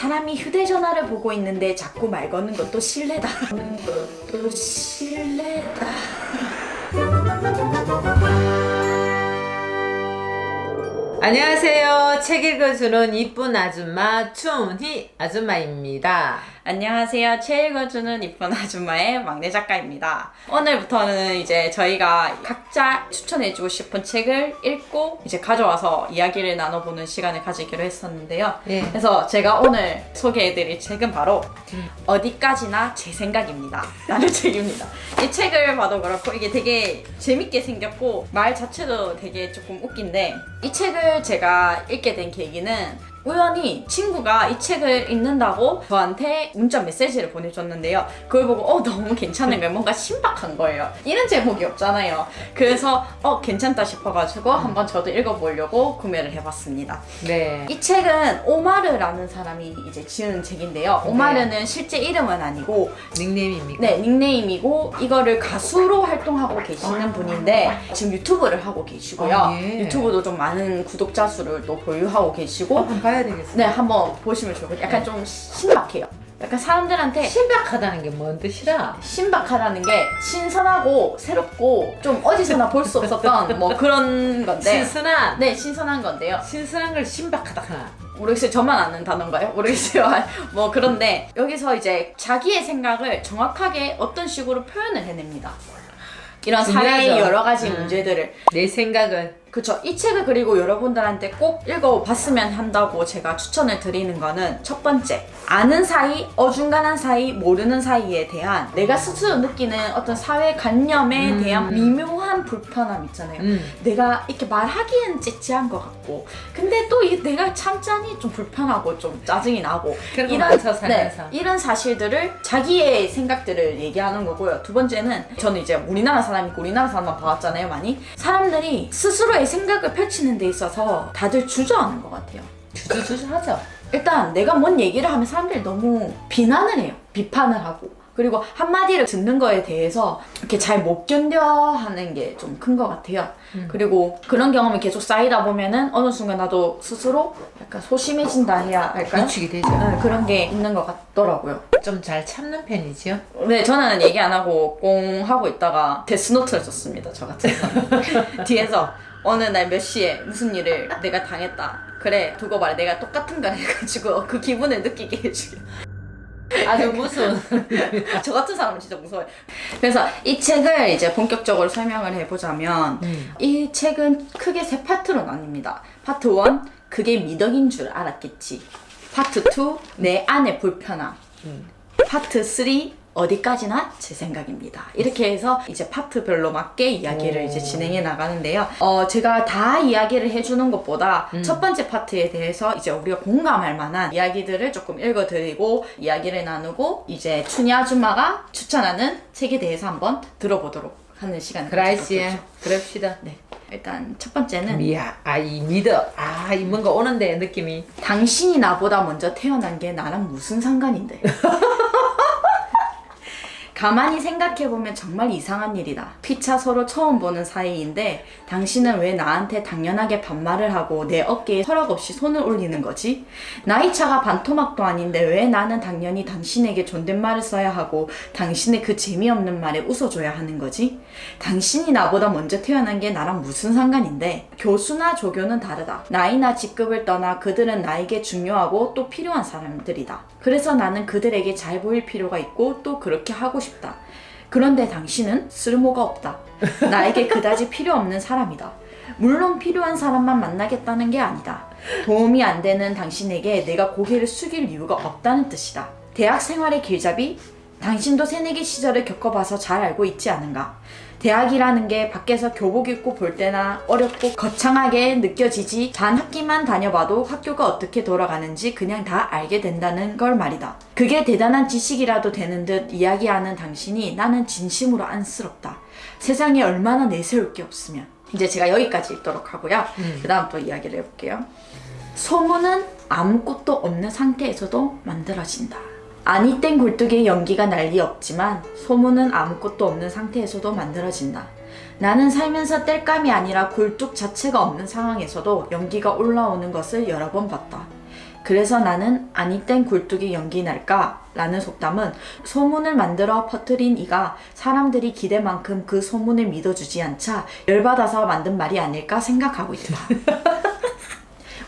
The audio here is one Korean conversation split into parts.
사람이 휴대전화를 보고 있는데 자꾸 말 거는 것도 실례다. 거는 것도 실례다. 안녕하세요. 책 읽어주는 이쁜 아줌마 춘희 아줌마입니다. 안녕하세요. 책 읽어주는 이쁜 아줌마의 막내 작가입니다. 오늘부터는 이제 저희가 각자 추천해주고 싶은 책을 읽고 이제 가져와서 이야기를 나눠보는 시간을 가지기로 했었는데요. 네. 그래서 제가 오늘 소개해드릴 책은 바로 어디까지나 제 생각입니다 라는 책입니다. 이 책을 봐도 그렇고 이게 되게 재밌게 생겼고 말 자체도 되게 조금 웃긴데, 이 책을 제가 읽게 된 계기는 우연히 친구가 이 책을 읽는다고 저한테 문자 메시지를 보내줬는데요. 그걸 보고 너무 괜찮은 거예요. 뭔가 신박한 거예요. 이런 제목이 없잖아요. 그래서 괜찮다 싶어가지고 한번 저도 읽어보려고 구매를 해봤습니다. 네. 이 책은 오마르라는 사람이 이제 지은 책인데요. 오마르는 실제 이름은 아니고 닉네임입니까? 네, 닉네임이고 이거를 가수로 활동하고 계시는 분인데 지금 유튜브를 하고 계시고요. 예. 유튜브도 좀 많은 구독자 수를 또 보유하고 계시고 한번 봐야 되겠어요. 네, 한번 보시면 좋을 것 같아요. 약간 좀 신박해요. 약간 사람들한테 신박하다는 게 뭔 뜻이라? 신박하다는 게 신선하고 새롭고 좀 어디서나 볼 수 없었던 뭐 그런 건데. 신선한. 네, 신선한 건데요. 신선한 걸 신박하다 하나. 모르겠어요. 저만 아는 단어인가요? 모르겠어요. 뭐 그런데 여기서 이제 자기의 생각을 정확하게 어떤 식으로 표현을 해냅니다. 이런 사회의 중요하죠. 여러 가지 문제들을. 내 생각은. 그쵸. 이 책을 그리고 여러분들한테 꼭 읽어봤으면 한다고 제가 추천을 드리는 거는 첫 번째, 아는 사이, 어중간한 사이, 모르는 사이에 대한 내가 스스로 느끼는 어떤 사회관념에 대한 미묘한 불편함 있잖아요. 내가 이렇게 말하기엔 째째한 것 같고 근데 또 내가 참자니 좀 불편하고 좀 짜증이 나고 그런 거 많죠, 살면서. 이런 사실들을 자기의 생각들을 얘기하는 거고요. 두 번째는 저는 이제 우리나라 사람이고 우리나라 사람만 봐왔잖아요. 많이 사람들이 스스로의 생각을 펼치는 데 있어서 다들 주저하는 것 같아요. 주저하죠. 일단 내가 뭔 얘기를 하면 사람들이 너무 비난을 해요. 비판을 하고. 그리고 한마디를 듣는 거에 대해서 이렇게 잘 못 견뎌 하는 게 좀 큰 것 같아요. 그리고 그런 경험이 계속 쌓이다 보면은 어느 순간 나도 스스로 약간 소심해진다 해야 할까요? 미치게 되죠. 네, 그런 게 있는 것 같더라고요. 좀 잘 참는 편이지요. 네, 저는 얘기 안 하고 꽁 하고 있다가 데스노트를 썼습니다. 저 같은 사람. 뒤에서 어느 날 몇 시에 무슨 일을 내가 당했다. 그래, 두고 말해. 내가 똑같은 걸 해가지고 그 기분을 느끼게 해주게. 아주 무슨. 저 같은 사람은 진짜 무서워요. 그래서 이 책을 이제 본격적으로 설명을 해보자면 이 책은 크게 세 파트로 나뉩니다. 파트 1, 그게 미덕인 줄 알았겠지. 파트 2, 내 안의 불편함. 파트 3, 어디까지나 제 생각입니다. 이렇게 해서 이제 파트별로 맞게 이야기를 이제 진행해 나가는데요. 제가 다 이야기를 해주는 것보다 첫 번째 파트에 대해서 이제 우리가 공감할 만한 이야기들을 조금 읽어드리고 이야기를 나누고 이제 춘희 아줌마가 추천하는 책에 대해서 한번 들어보도록 하는 시간을 그라이시에 그럽시다. 네. 일단 첫 번째는 이 믿어. 이 뭔가 오는데 느낌이. 당신이 나보다 먼저 태어난 게 나랑 무슨 상관인데. 가만히 생각해보면 정말 이상한 일이다. 피차 서로 처음 보는 사이인데 당신은 왜 나한테 당연하게 반말을 하고 내 어깨에 허락 없이 손을 올리는 거지? 나이차가 반토막도 아닌데 왜 나는 당연히 당신에게 존댓말을 써야 하고 당신의 그 재미없는 말에 웃어줘야 하는 거지? 당신이 나보다 먼저 태어난 게 나랑 무슨 상관인데? 교수나 조교는 다르다. 나이나 직급을 떠나 그들은 나에게 중요하고 또 필요한 사람들이다. 그래서 나는 그들에게 잘 보일 필요가 있고 또 그렇게 하고 싶다. 그런데 당신은 쓸모가 없다. 나에게 그다지 필요 없는 사람이다. 물론 필요한 사람만 만나겠다는 게 아니다. 도움이 안 되는 당신에게 내가 고개를 숙일 이유가 없다는 뜻이다. 대학 생활의 길잡이? 당신도 새내기 시절을 겪어봐서 잘 알고 있지 않은가? 대학이라는 게 밖에서 교복 입고 볼 때나 어렵고 거창하게 느껴지지 단 학기만 다녀봐도 학교가 어떻게 돌아가는지 그냥 다 알게 된다는 걸 말이다. 그게 대단한 지식이라도 되는 듯 이야기하는 당신이 나는 진심으로 안쓰럽다. 세상에 얼마나 내세울 게 없으면. 이제 제가 여기까지 읽도록 하고요. 그 다음 또 이야기를 해볼게요. 소문은 아무것도 없는 상태에서도 만들어진다. 아니 땐 굴뚝에 연기가 난리 없지만 소문은 아무것도 없는 상태에서도 만들어진다. 나는 살면서 땔감이 아니라 굴뚝 자체가 없는 상황에서도 연기가 올라오는 것을 여러 번 봤다. 그래서 나는 아니 땐 굴뚝이 연기 날까? 라는 속담은 소문을 만들어 퍼뜨린 이가 사람들이 기대만큼 그 소문을 믿어주지 않자 열받아서 만든 말이 아닐까 생각하고 있다.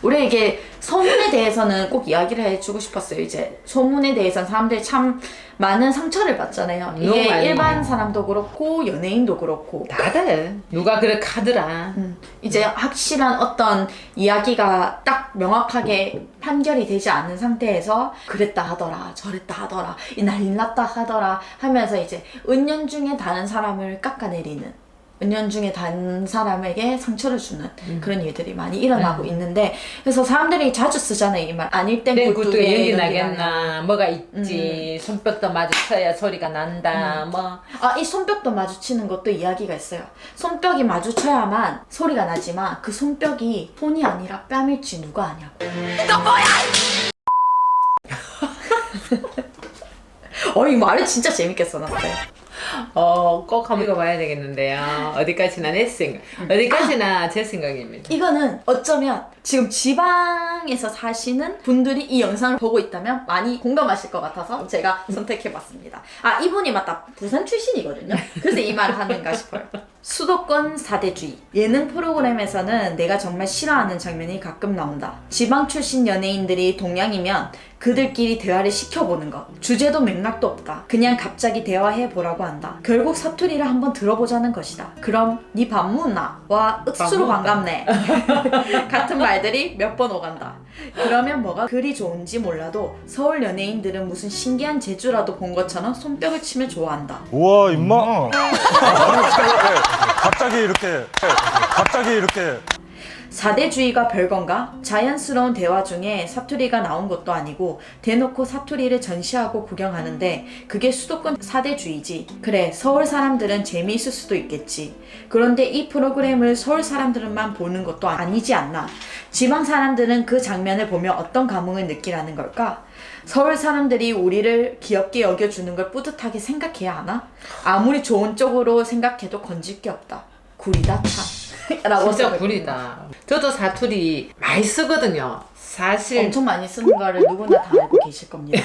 우리에게 소문에 대해서는 꼭 이야기를 해주고 싶었어요. 이제 소문에 대해서는 사람들이 참 많은 상처를 받잖아요. 이게 많이. 일반 사람도 그렇고 연예인도 그렇고 다들 누가 그래 카더라. 이제 확실한 어떤 이야기가 딱 명확하게 판결이 되지 않은 상태에서 그랬다 하더라 저랬다 하더라 이 난리 났다 하더라 하면서 이제 은연중에 다른 사람을 깎아내리는, 은연중에 다른 사람에게 상처를 주는 그런 일들이 많이 일어나고 있는데, 그래서 사람들이 자주 쓰잖아요 이 말. 아닐 땐 내 굴뚝에 굴뚝에 연기 연기 나겠나 뭐가 있지. 손뼉도 마주쳐야 소리가 난다. 뭐 이 손뼉도 마주치는 것도 이야기가 있어요. 손뼉이 마주쳐야만 소리가 나지만 그 손뼉이 손이 아니라 뺨일지 누가 아냐고. 너 뭐야! 이 말을 진짜 재밌게 써놨어요. 꼭 한번 읽어봐야 되겠는데요. 어디까지나 내 생각, 어디까지나 제 생각입니다. 이거는 어쩌면 지금 지방에서 사시는 분들이 이 영상을 보고 있다면 많이 공감하실 것 같아서 제가 선택해봤습니다. 이분이 맞다. 부산 출신이거든요. 그래서 이 말을 하는가 싶어요. 수도권 사대주의. 예능 프로그램에서는 내가 정말 싫어하는 장면이 가끔 나온다. 지방 출신 연예인들이 동양이면 그들끼리 대화를 시켜보는 것. 주제도 맥락도 없다. 그냥 갑자기 대화해보라고 한다. 결국 사투리를 한번 들어보자는 것이다. 그럼 니 밥 묻나? 와 억수로 반갑네. 같은 말들이 몇 번 오간다. 그러면 뭐가 그리 좋은지 몰라도 서울 연예인들은 무슨 신기한 재주라도 본 것처럼 손뼉을 치며 좋아한다. 우와 임마 갑자기 이렇게 사대주의가 별건가? 자연스러운 대화 중에 사투리가 나온 것도 아니고 대놓고 사투리를 전시하고 구경하는데 그게 수도권 사대주의지. 그래, 서울 사람들은 재미있을 수도 있겠지. 그런데 이 프로그램을 서울 사람들만 보는 것도 아니지 않나? 지방 사람들은 그 장면을 보며 어떤 감흥을 느끼라는 걸까? 서울 사람들이 우리를 귀엽게 여겨주는 걸 뿌듯하게 생각해야 하나? 아무리 좋은 쪽으로 생각해도 건질 게 없다. 구리다 참. 라고 진짜 생각해요. 구리다. 저도 사투리 많이 쓰거든요. 사실 엄청 많이 쓰는 거를 누구나 다 알고 계실 겁니다.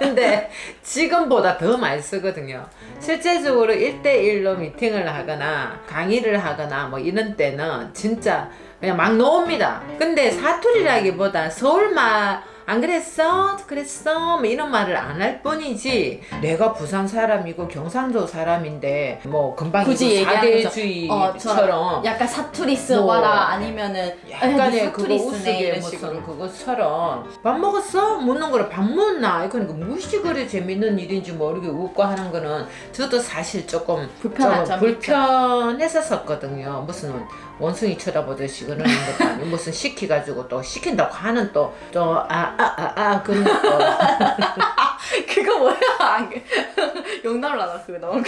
근데 지금보다 더 많이 쓰거든요. 실제적으로 1대1로 미팅을 하거나 강의를 하거나 뭐 이런 때는 진짜 그냥 막 나옵니다. 근데 사투리라기보다 서울말 안 그랬어? 그랬어? 뭐 이런 말을 안 할 뿐이지 내가 부산 사람이고 경상도 사람인데 뭐 금방 굳이 얘기하면서 사대주의처럼 약간 사투리 써봐라 아니면은 약간의 그거 사투리 쓰네 우스개 이런 무슨 식으로. 그것처럼 밥 먹었어? 묻는 거를 밥 먹나? 그러니까 무엇이 그리 재밌는 일인지 모르게 웃고 하는 거는 저도 사실 조금 불편한 점이 불편했었거든요. 무슨 원숭이 쳐다보듯이 그러는 것도 아니고 무슨 시키가지고 또 시킨다고 하는 그런 것도 그거 뭐야? 용담을 안 그거 너무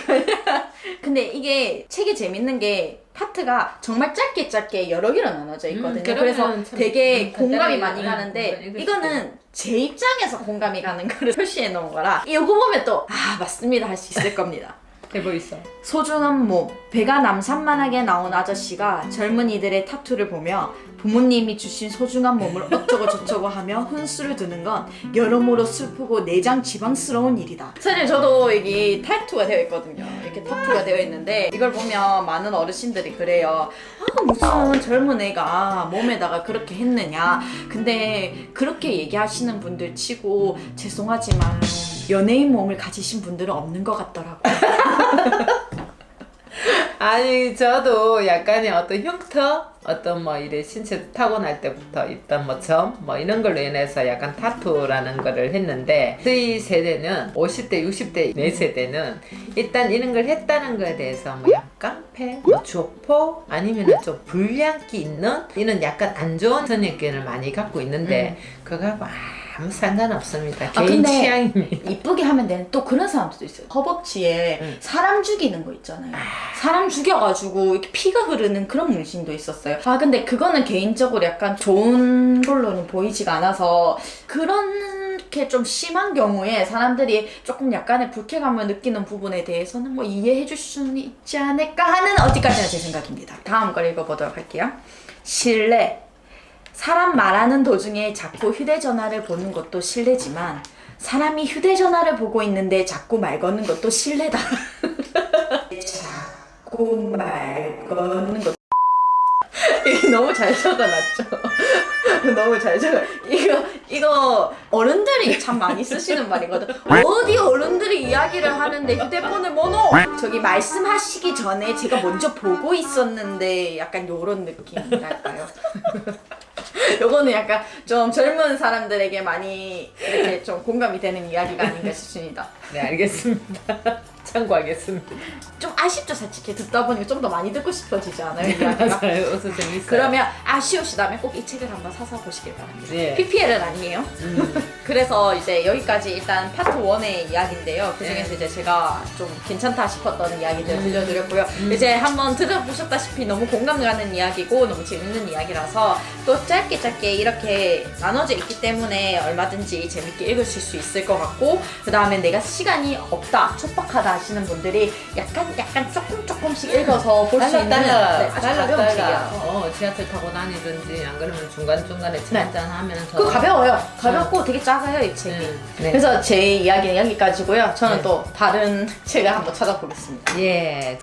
근데 이게 책이 재밌는 게 파트가 정말 짧게 여러 개로 나눠져 있거든요. 그래서 그러면 참 되게 공감이 간단하게, 많이 가는데 읽을 수 이거는 제 입장에서 공감이 가는 거를 표시해 놓은 거라 이거 보면 또 맞습니다 할 수 있을 겁니다. 해보이소. 소중한 몸. 배가 남산만하게 나온 아저씨가 젊은이들의 타투를 보며 부모님이 주신 소중한 몸을 어쩌고 저쩌고 하며 훈수를 두는 건 여러모로 슬프고 내장 지방스러운 일이다. 사실 저도 여기 타투가 되어 있거든요. 이렇게 타투가 되어 있는데 이걸 보면 많은 어르신들이 그래요. 무슨 젊은 애가 몸에다가 그렇게 했느냐. 근데 그렇게 얘기하시는 분들 치고 죄송하지만 연예인 몸을 가지신 분들은 없는 것 같더라고요. 아니 저도 약간의 어떤 흉터 어떤 뭐 이래 신체 타고날 때부터 있던 뭐 점 뭐 이런 걸로 인해서 약간 타투라는 거를 했는데 저희 세대는 50대 60대 내 세대는 일단 이런 걸 했다는 거에 대해서 뭐 약간 깡패 뭐 조포 아니면은 좀 불량기 있는 이런 약간 안 좋은 선입견을 많이 갖고 있는데 그거하고 아무 상관없습니다. 개인 근데 취향입니다. 이쁘게 하면 되는 또 그런 사람들도 있어요. 허벅지에 사람 죽이는 거 있잖아요. 사람 죽여가지고 이렇게 피가 흐르는 그런 문신도 있었어요. 근데 그거는 개인적으로 약간 좋은 걸로는 보이지가 않아서 그렇게 좀 심한 경우에 사람들이 조금 약간의 불쾌감을 느끼는 부분에 대해서는 뭐 이해해 줄 수는 있지 않을까 하는 어디까지나 제 생각입니다. 다음 걸 읽어보도록 할게요. 신뢰. 사람 말하는 도중에 자꾸 휴대전화를 보는 것도 실례지만 사람이 휴대전화를 보고 있는데 자꾸 말 거는 것도 실례다. 자꾸 말 거는 것. 이게 너무 잘 적어놨죠. 너무 잘 적어. 이거 어른들이 참 많이 쓰시는 말이거든. 어디 어른들이 이야기를 하는데 휴대폰을 뭐 넣어? 저기 말씀하시기 전에 제가 먼저 보고 있었는데 약간 요런 느낌이랄까요. 요거는 약간 좀 젊은 사람들에게 많이 이렇게 좀 공감이 되는 이야기가 아닌가 싶습니다. 네, 알겠습니다. 참고하겠습니다. 좀 아쉽죠, 솔직히 듣다 보니까 좀 더 많이 듣고 싶어지지 않아요, 이야기가? 맞아요. 웃어 재밌어요. 그러면 아쉬우시다면 꼭 이 책을 한번 사서 보시길 바랍니다. 네. PPL은 아니에요. 그래서 이제 여기까지 일단 파트 1의 이야기인데요. 그 중에서 네. 이제 제가 좀 괜찮다 싶었던 이야기들 들려드렸고요. 이제 한번 들어보셨다시피 너무 공감 가는 이야기고 너무 재밌는 이야기라서 또 짧게 이렇게 나눠져 있기 때문에 얼마든지 재밌게 읽으실 수 있을 것 같고, 그 다음에 내가 시간이 없다, 촉박하다 하시는 분들이 약간 조금씩 읽어서 볼 수 있는 네, 아주 가벼운 책이에요. 지하철 타고 다니든지 안 그러면 중간중간에 차 네. 한잔 하면서 그 가벼워요. 가볍고 되게 작아요, 이 책이. 네. 그래서 제 이야기는 여기까지고요. 저는 네. 또 다른 책을 한번 찾아보겠습니다. 예.